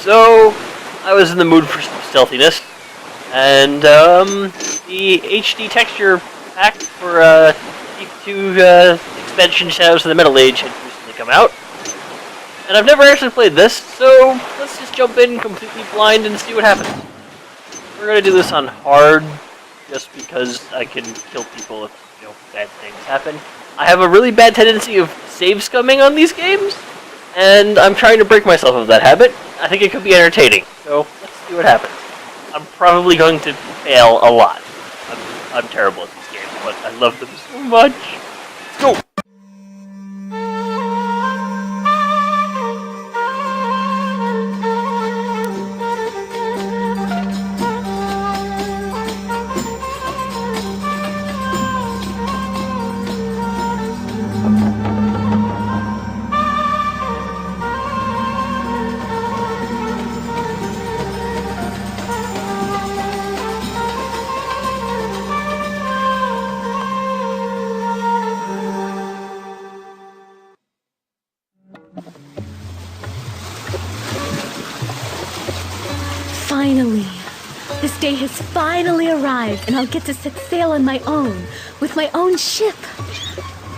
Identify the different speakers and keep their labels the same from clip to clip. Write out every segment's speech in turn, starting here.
Speaker 1: So, I was in the mood for some stealthiness, and the HD texture pack for Thief2 expansion Shadows of the Metal Age had recently come out. And I've never actually played this, so let's just jump in completely blind and see what happens. We're gonna do this on hard, just because I can kill people if, bad things happen. I have a really bad tendency of save scumming on these games, and I'm trying to break myself of that habit. I think it could be entertaining, so let's see what happens. I'm probably going to fail a lot. I'm terrible at these games, but I love them so much. Let's go!
Speaker 2: Finally! This day has finally arrived, and I'll get to set sail on my own, with my own ship.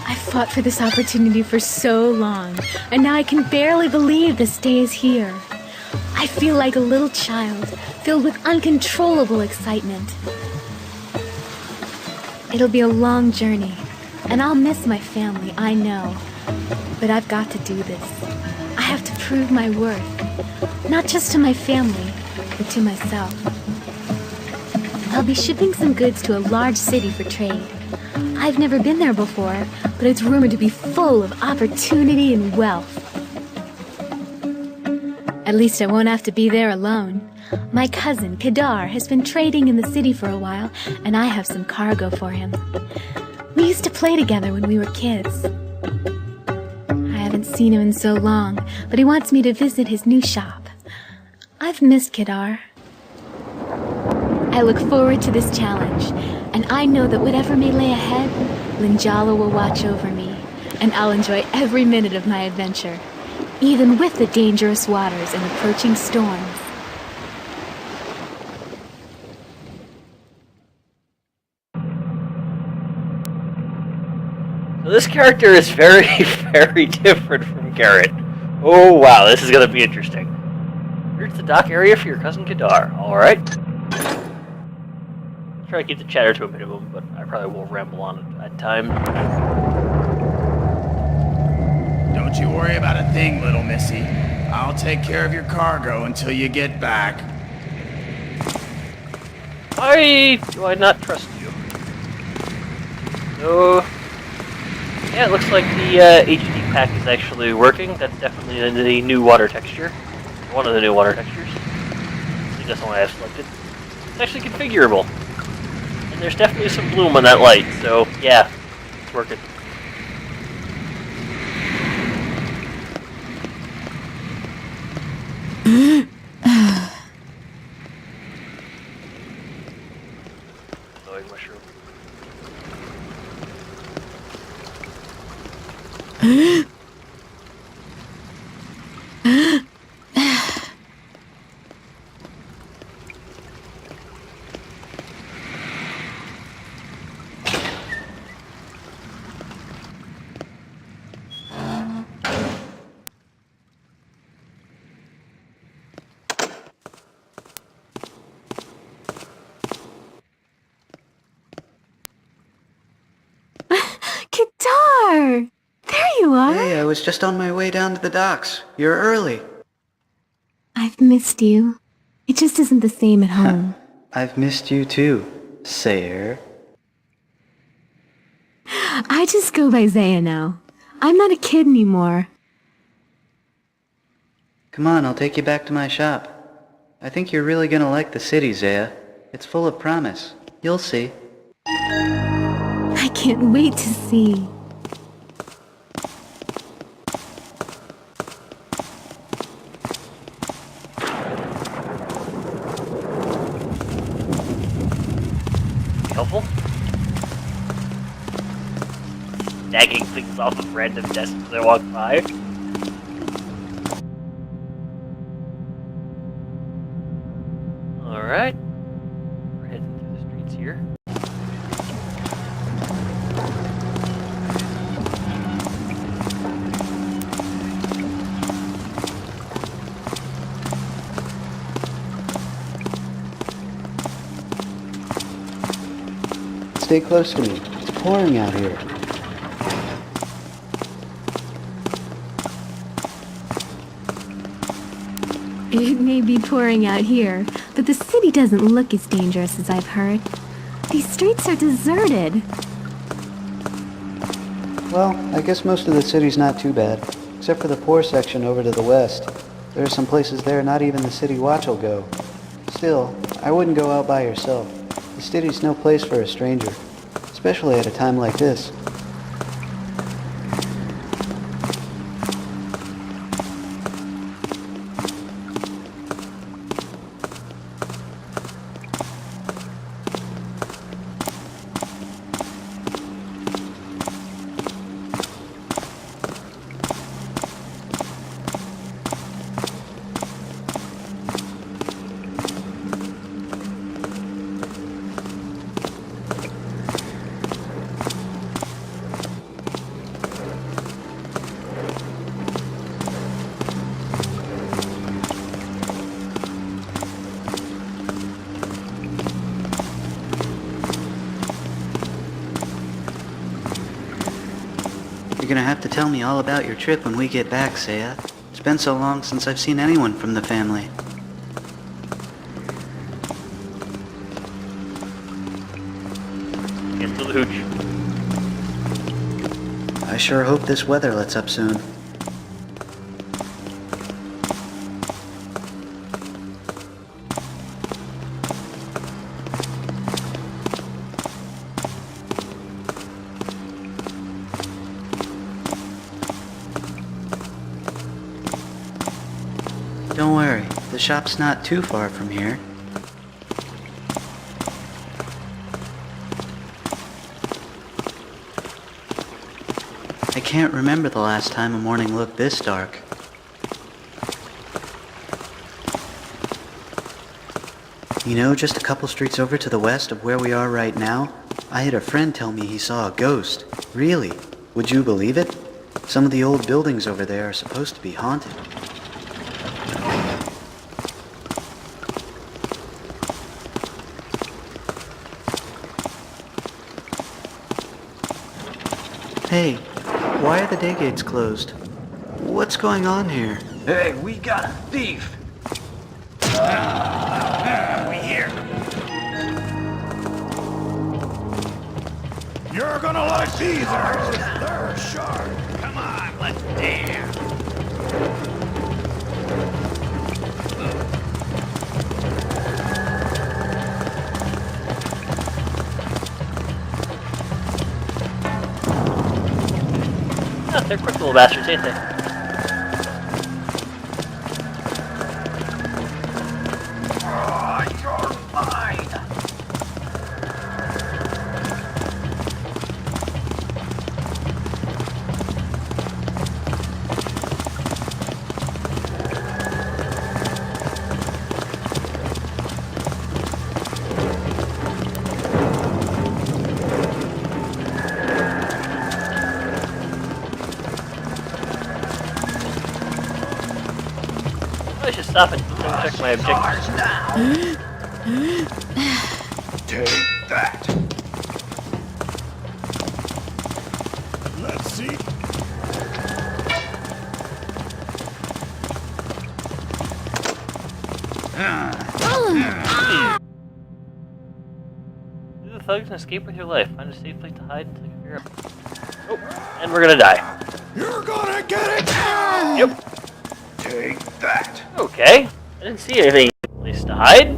Speaker 2: I've fought for this opportunity for so long, and now I can barely believe this day is here. I feel like a little child, filled with uncontrollable excitement. It'll be a long journey, and I'll miss my family, I know. But I've got to do this. I have to prove my worth, not just to my family, but to myself. I'll be shipping some goods to a large city for trade. I've never been there before, but it's rumored to be full of opportunity and wealth. At least I won't have to be there alone. My cousin, Kadar, has been trading in the city for a while, and I have some cargo for him. We used to play together when we were kids. I haven't seen him in so long, but he wants me to visit his new shop. I've missed Kadar. I look forward to this challenge, and I know that whatever may lay ahead, Linjala will watch over me, and I'll enjoy every minute of my adventure, even with the dangerous waters and approaching storms.
Speaker 1: So this character is very, very different from Garrett. Oh wow, this is gonna be interesting. Here's the dock area for your cousin Kadar. Alright. Try to keep the chatter to a minimum, but I probably will ramble on at time.
Speaker 3: Don't you worry about a thing, little missy. I'll take care of your cargo until you get back.
Speaker 1: Why do I not trust you? So, yeah, it looks like the HD pack is actually working. That's definitely the new water texture. One of the new water textures. I think that's the one I have selected. It's actually configurable. And there's definitely some bloom on that light, so yeah, it's working. Glowing mushroom.
Speaker 2: Kadar! There you are!
Speaker 4: Hey, I was just on my way down to the docks. You're early.
Speaker 2: I've missed you. It just isn't the same at home.
Speaker 4: I've missed you too, Sayer.
Speaker 2: I just go by Zaya now. I'm not a kid anymore.
Speaker 4: Come on, I'll take you back to my shop. I think you're really gonna like the city, Zaya. It's full of promise. You'll see.
Speaker 2: I can't wait to see.
Speaker 1: Helpful? Snagging things off of random desks as I walk by. Alright. We're heading through the streets here.
Speaker 4: Stay close to me. It's pouring out here.
Speaker 2: It may be pouring out here, but the city doesn't look as dangerous as I've heard. These streets are deserted.
Speaker 4: Well, I guess most of the city's not too bad, except for the poor section over to the west. There are some places there not even the city watch will go. Still, I wouldn't go out by yourself. The city's no place for a stranger, especially at a time like this. You're gonna have to tell me all about your trip when we get back, Saya. It's been so long since I've seen anyone from the family.
Speaker 1: Into the hooch.
Speaker 4: I sure hope this weather lets up soon. Don't worry, the shop's not too far from here. I can't remember the last time a morning looked this dark. You know, just a couple streets over to the west of where we are right now, I had a friend tell me he saw a ghost. Really? Would you believe it? Some of the old buildings over there are supposed to be haunted. Hey, why are the day gates closed? What's going on here?
Speaker 3: Hey, we got a thief! We here. You're gonna like these arrows. They're sharp. Come on, let's dance.
Speaker 1: Oh, they're quick little bastards, ain't they?
Speaker 3: Oh, you're mine.
Speaker 1: I should stop and check my objectives.
Speaker 3: Take that. Let's see.
Speaker 1: Do the thugs and escape with your life. Find a safe place to hide until you figure out. Oh, and we're gonna die.
Speaker 3: You're gonna get it.
Speaker 1: Yep.
Speaker 3: Take that.
Speaker 1: Okay. I didn't see anything. Place to hide.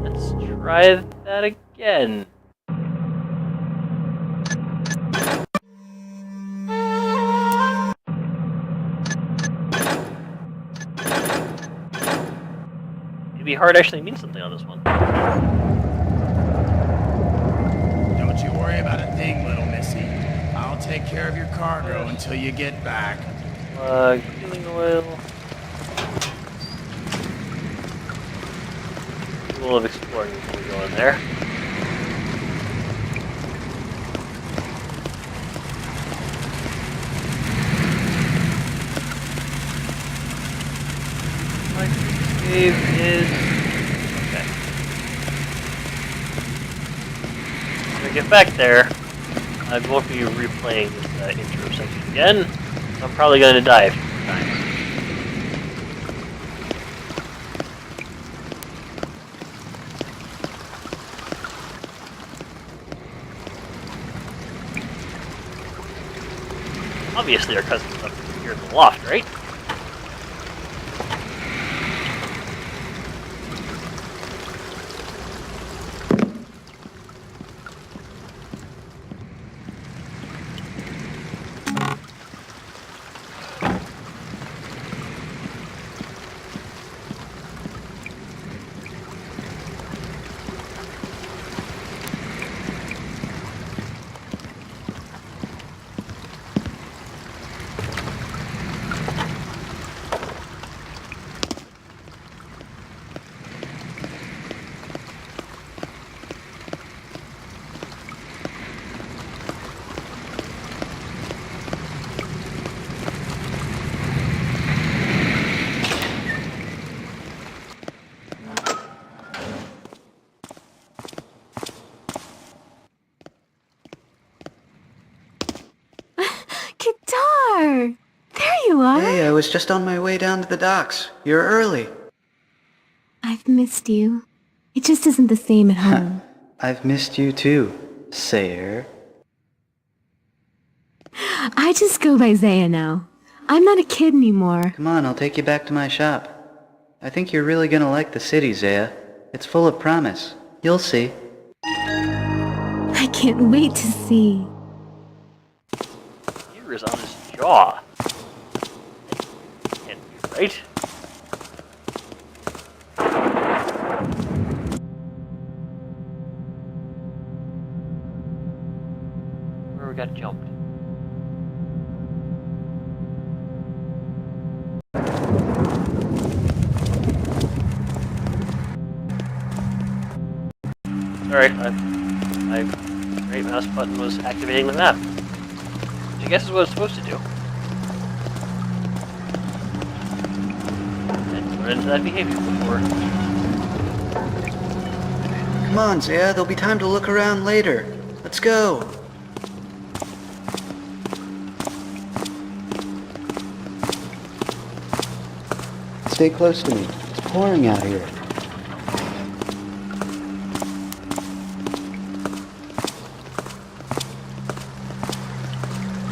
Speaker 1: Let's try that again. Maybe hard actually means something on this one.
Speaker 3: Don't you worry about a thing, little missy. I'll take care of your cargo until you get back.
Speaker 1: Healing oil. rule of exploring before we go in there. My cave is okay. When I get back there, I won't be replaying this intro section again. I'm probably going to die a few more times. Obviously, our cousin's up here in the loft, right?
Speaker 2: Guitar! There you are!
Speaker 4: Hey, I was just on my way down to the docks. You're early.
Speaker 2: I've missed you. It just isn't the same at home.
Speaker 4: I've missed you too, Sayer.
Speaker 2: I just go by Zaya now. I'm not a kid anymore.
Speaker 4: Come on, I'll take you back to my shop. I think you're really gonna like the city, Zaya. It's full of promise. You'll see.
Speaker 2: I can't wait to see.
Speaker 1: Ear is on his jaw. Can't be right. Where we got jumped? Alright, my right mouse button was activating the map. Which I guess is what it's supposed to do. And run into that behavior before.
Speaker 4: Come on, Zaya, there'll be time to look around later. Let's go. Stay close to me. It's pouring out here.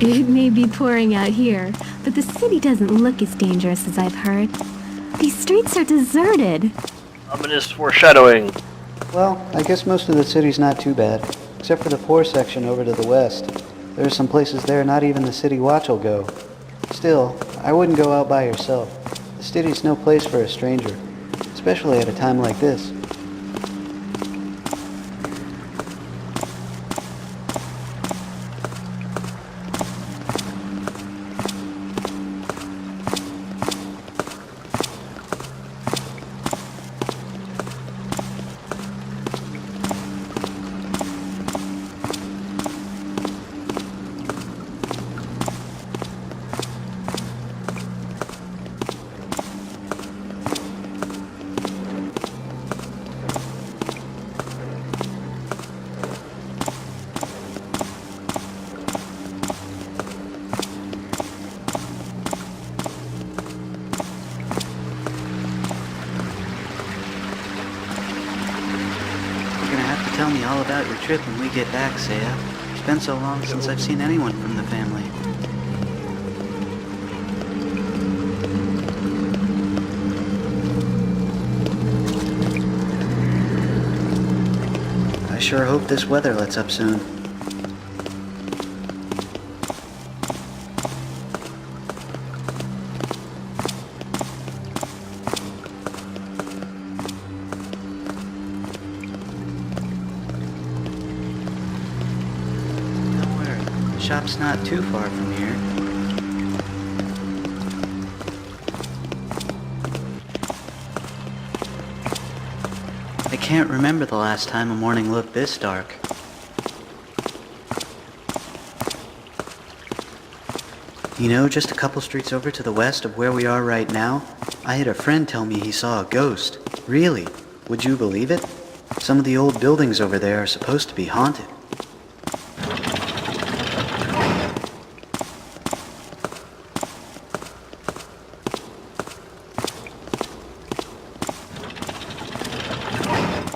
Speaker 2: It may be pouring out here, but the city doesn't look as dangerous as I've heard. These streets are deserted.
Speaker 1: Ominous foreshadowing.
Speaker 4: Well, I guess most of the city's not too bad, except for the poor section over to the west. There are some places there not even the city watch will go. Still, I wouldn't go out by yourself. The city's no place for a stranger, especially at a time like this. Tell me all about your trip when we get back, Saya. It's been so long since I've seen anyone from the family. I sure hope this weather lets up soon. Shop's not too far from here. I can't remember the last time a morning looked this dark. You know, just a couple streets over to the west of where we are right now, I had a friend tell me he saw a ghost. Really? Would you believe it? Some of the old buildings over there are supposed to be haunted.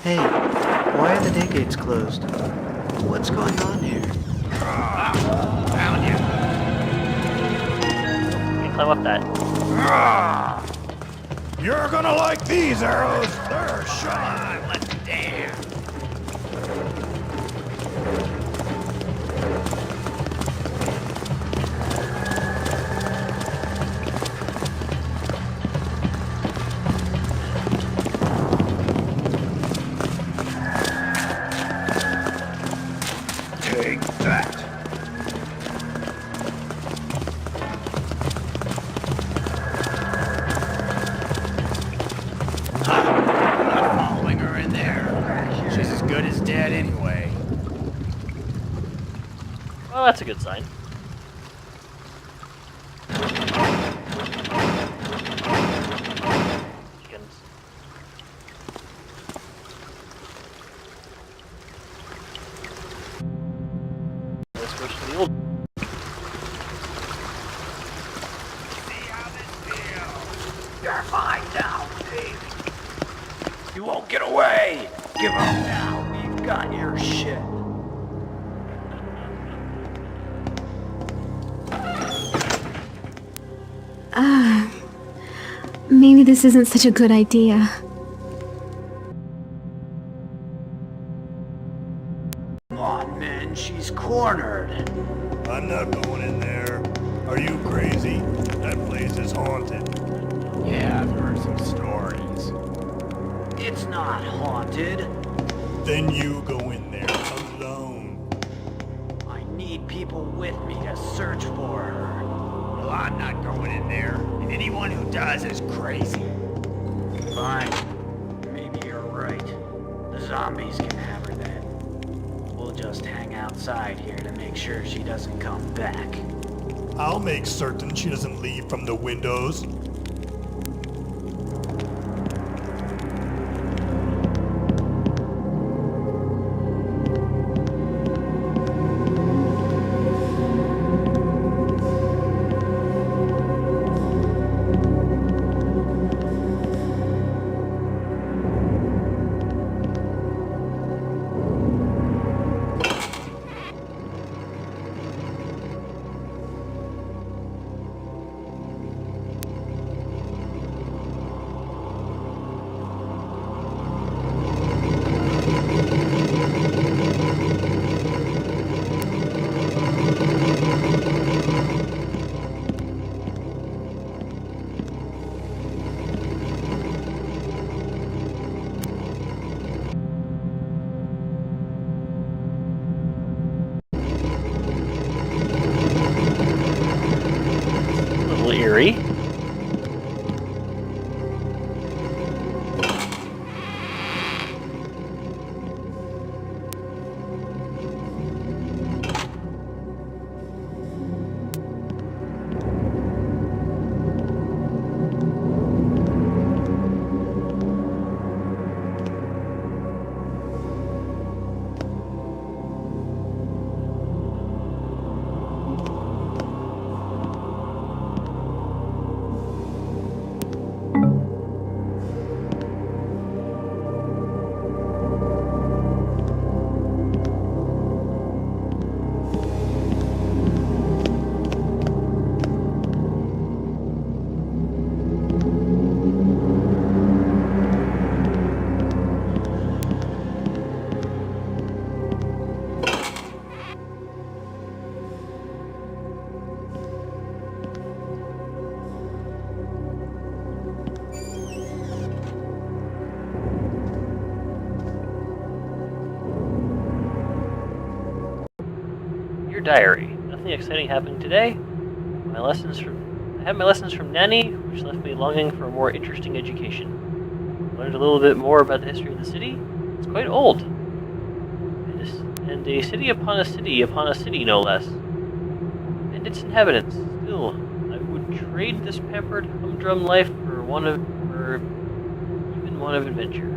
Speaker 4: Hey, why are the day gates closed? What's going on here?
Speaker 3: Found you.
Speaker 1: Climb up that.
Speaker 3: You're gonna like these arrows. They're sharp. Let's dance. Take that. Not following her in there. She's as good as dead anyway.
Speaker 1: Well, that's a good sign. Chickens. This goes to the old.
Speaker 3: See how this feels? You're fine now, Thief. You won't get away. Give up now. We've got your shit.
Speaker 2: Maybe this isn't such a good idea.
Speaker 3: Come on, men. She's cornered.
Speaker 5: I'm not going in there. Are you crazy? That place is haunted.
Speaker 3: Yeah, I've heard some stories. It's not haunted.
Speaker 5: Then you go in there alone.
Speaker 3: I need people with me to search for her. Well, I'm not going in there. And anyone who does is crazy. Fine. Maybe you're right. The zombies can have her then. We'll just hang outside here to make sure she doesn't come back.
Speaker 5: I'll make certain she doesn't leave from the windows.
Speaker 1: A little eerie. Your diary. Nothing exciting happened today. I had my lessons from Nanny, which left me longing for a more interesting education. Learned a little bit more about the history of the city, quite old. And a city upon a city, no less. And its inhabitants. Still, I would trade this pampered, humdrum life for even one of adventure.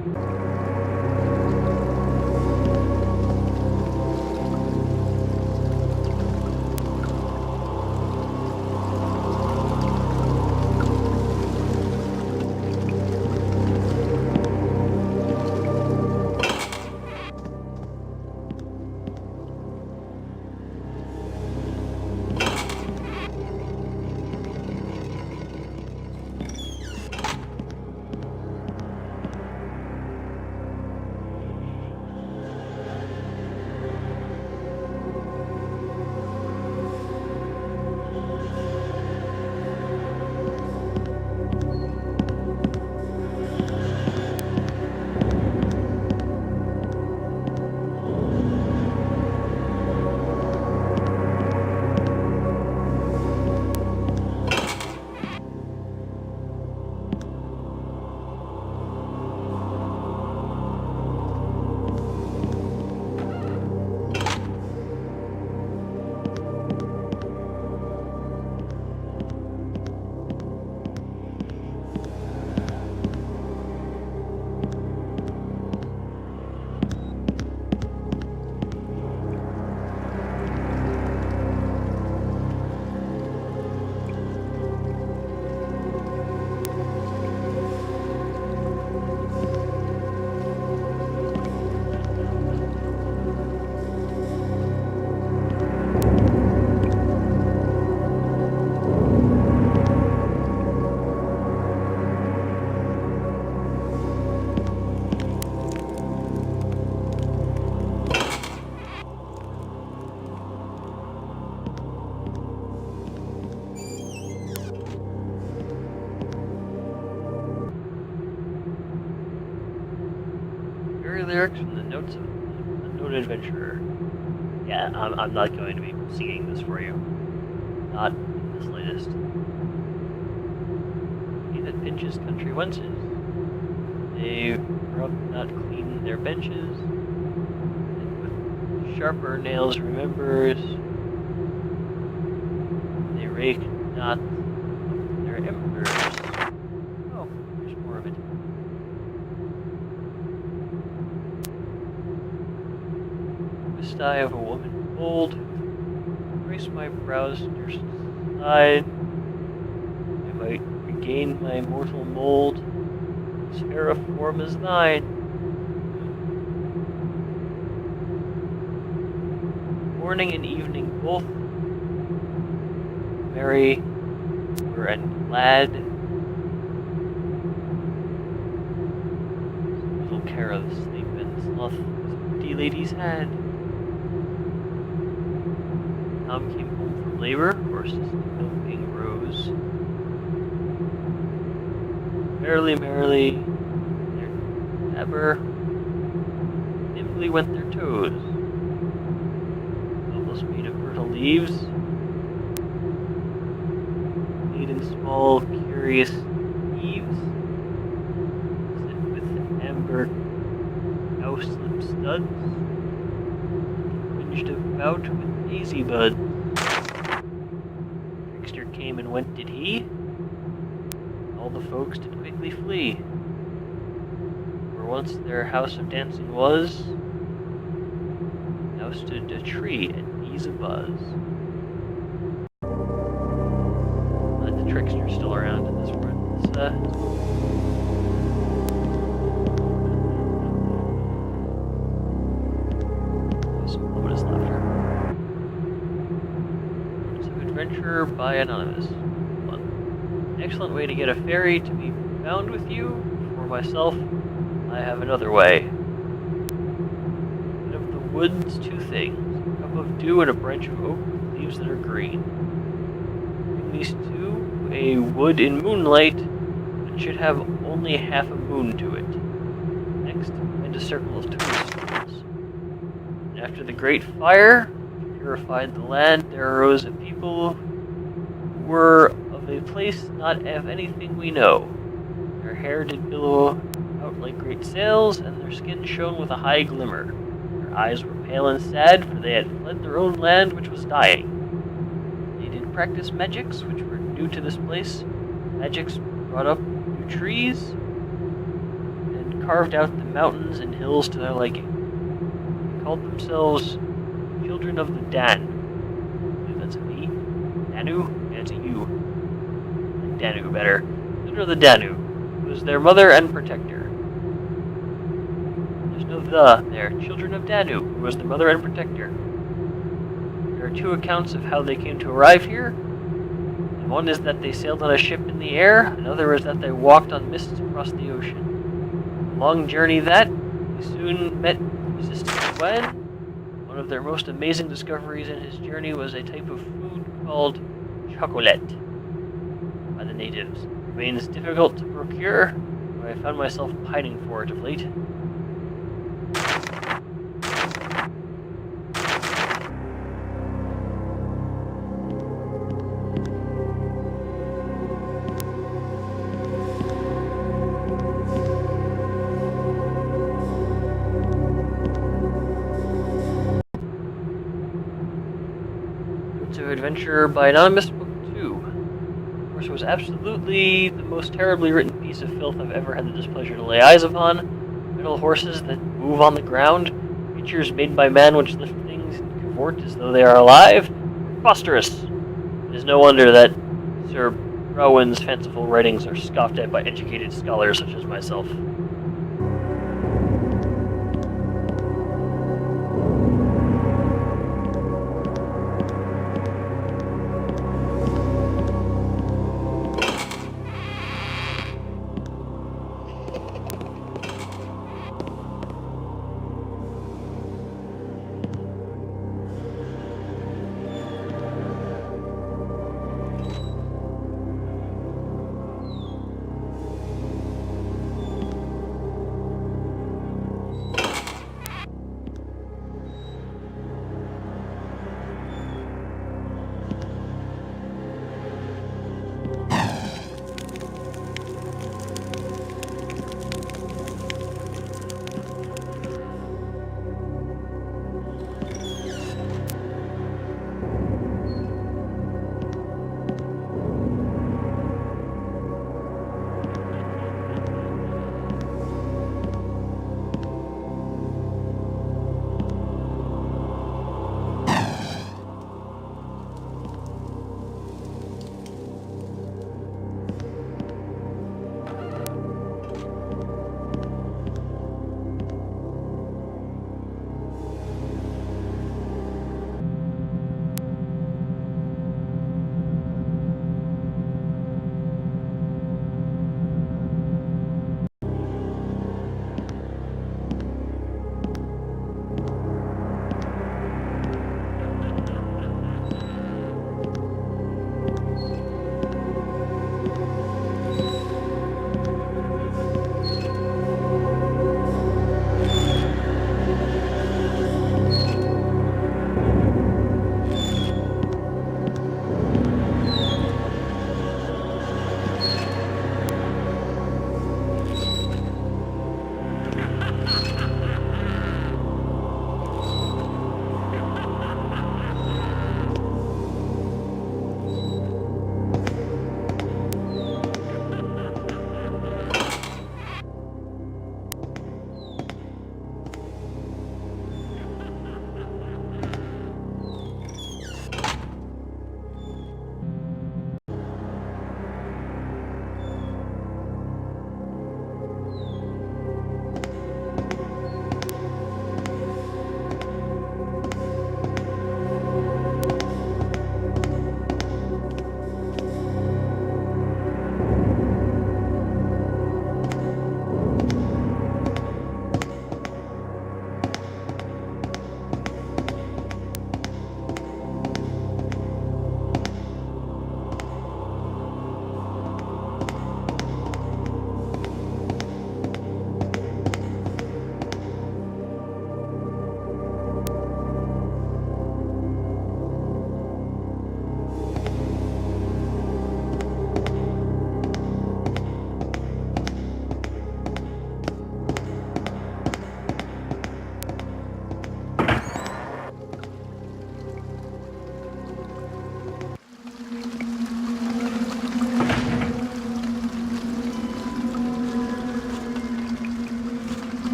Speaker 1: Lyrics from the notes of an unknown adventurer. Yeah, I'm not going to be singing this for you. Not in the slightest. He that pinches country wenches. They rub not clean their benches, and with sharper nails remembers. They rake not their embers. Oh, there's more of it. Eye of a woman bold, grace my brows near side, I might regain my mortal mold, as fair a form as thine. Morning and evening both, merry were and glad, little care of sleep and sloth this pretty ladies had. Tom came home from labor, horses milking rose. Merrily, their dabber, nimbly went their toes. Almost made of myrtle leaves, made in small, curious eaves, set with amber cowslip studs, fringed about with daisy buds. Trickster came and went did he, all the folks did quickly flee. Where once their house of dancing was, now stood a tree and bees abuzz. The trickster's still around in this world. Some ominous laughter. Notes of Adventure by Anonymous. 1. Excellent way to get a fairy to be found with you. For myself, I have another way. Out of the woods, 2 things. A cup of dew and a branch of oak with leaves that are green. Bring these 2 a wood in moonlight, but should have only half a moon to it. Next, find a circle of toadstools. And after the great fire purified the land, there arose a people who were of a place not of anything we know. Their hair did billow out like great sails, and their skin shone with a high glimmer. Their eyes were pale and sad, for they had fled their own land, which was dying. They did practice magics, which were new to this place. Magics brought up new trees, and carved out the mountains and hills to their liking. They called themselves Children of the Dan. I believe that's a V. Danu? Yeah, it's a U. I like Danu better. Children of the Danu, who was their mother and protector. There's no the there. Children of Danu, who was their mother and protector. There are two accounts of how they came to arrive here. And one is that they sailed on a ship in the air, another is that they walked on mists across the ocean. A long journey that, they soon met resistance when one of their most amazing discoveries in his journey was a type of food called chocolate by the natives. It remains difficult to procure, but I found myself pining for it of late. To Adventure by Anonymous, Book 2. Of course, it was absolutely the most terribly written piece of filth I've ever had the displeasure to lay eyes upon. Metal horses that move on the ground, creatures made by man which lift things and cavort as though they are alive. Preposterous! It is no wonder that Sir Rowan's fanciful writings are scoffed at by educated scholars such as myself.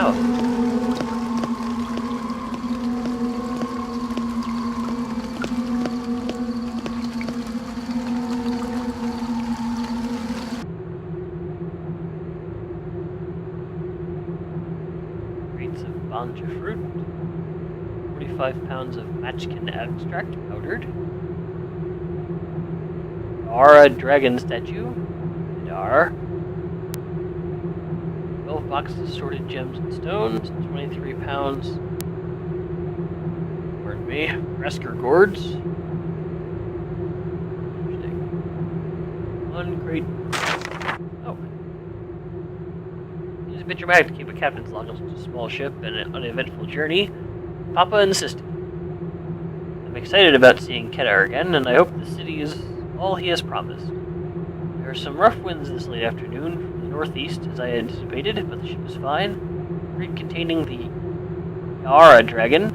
Speaker 1: house. Crates of banja fruit. 45 pounds of matchkin extract powdered. Aura dragon statue. Dar. 12 boxes of sorted gems and stones. 23 pounds. Pardon me. Resker gourds. Interesting. One crate. Oh. It is a bit dramatic to keep a captain's log on such a small ship and an uneventful journey. Papa insisted. I'm excited about seeing Kedar again, and I hope the city is all he has promised. There are some rough winds this late afternoon from the northeast, as I anticipated, but the ship is fine. The crate containing the Aura dragon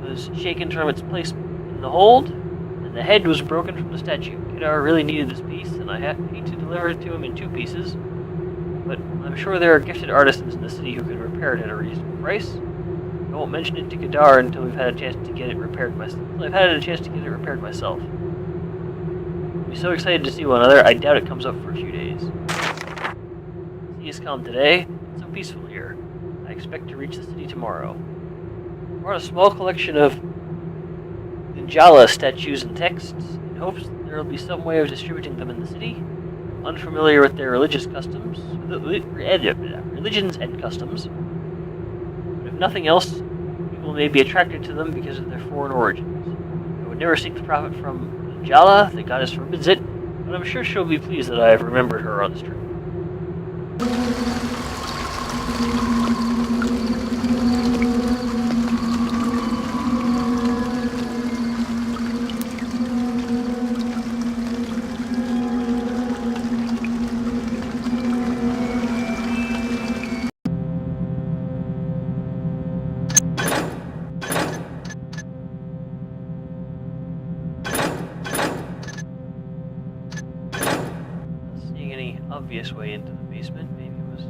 Speaker 1: was shaken from its place in the hold, and the head was broken from the statue. Kedar really needed this piece, and I hate to deliver it to him in 2 pieces, but I'm sure there are gifted artisans in the city who could repair it at a reasonable price. I won't mention it to Kedar until we've had a chance to get it repaired myself. I'll be so excited to see one another, I doubt it comes up for a few days. The sea is calm today, it's so peaceful here. I expect to reach the city tomorrow. I brought a small collection of Ninjala statues and texts, in hopes there will be some way of distributing them in the city. I'm unfamiliar with their religions and customs, but if nothing else, people may be attracted to them because of their foreign origins. I would never seek the profit from Ninjala, the goddess forbids it, but I'm sure she'll be pleased that I have remembered her on this trip. Obvious way into the basement. Maybe it was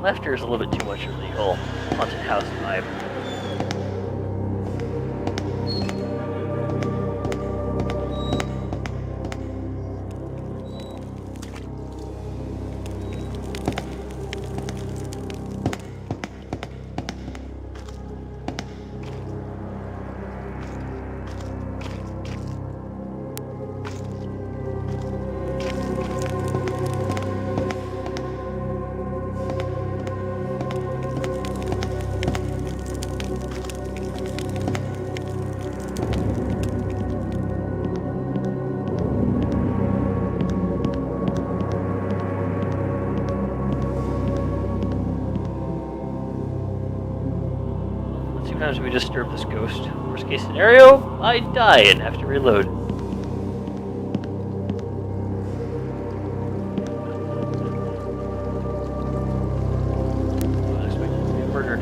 Speaker 1: Laughter is a little bit too much of the whole haunted house vibe. Sometimes we disturb this ghost. Worst case scenario, I die and have to reload. I was expecting to be murdered.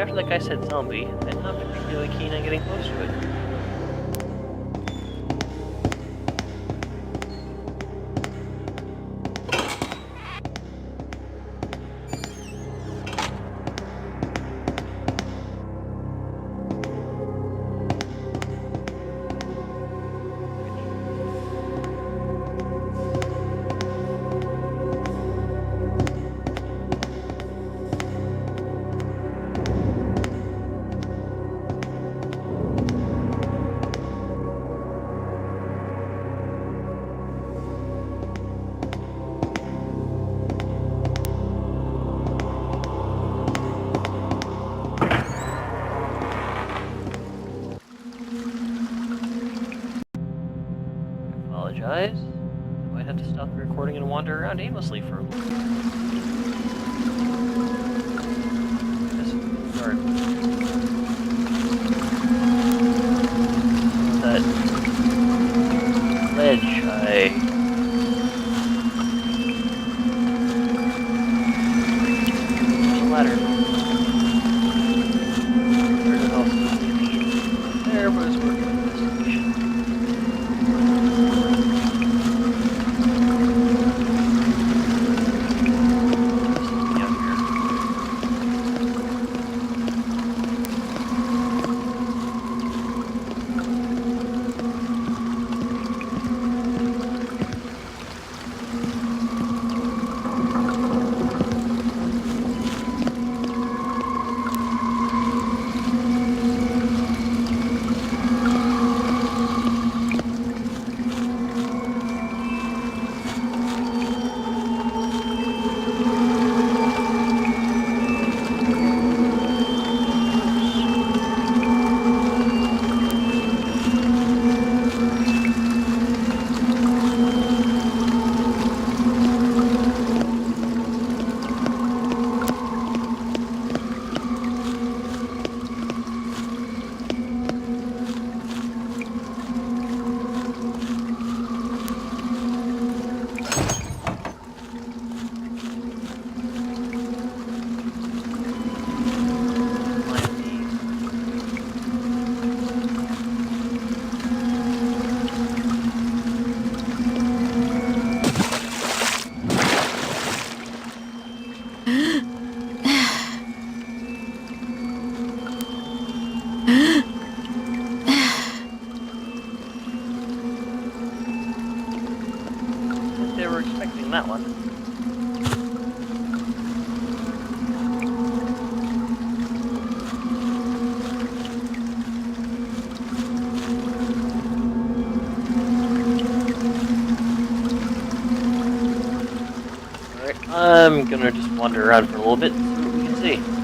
Speaker 1: after that guy said zombie, I'm not particularly keen on getting close to it. Apologize. I might have to stop the recording and wander around aimlessly for a little bit. Just start. That ledge ladder. There's also there, but it's working on the destination. They were expecting that one. Alright, I'm gonna just wander around for a little bit and see what we can see.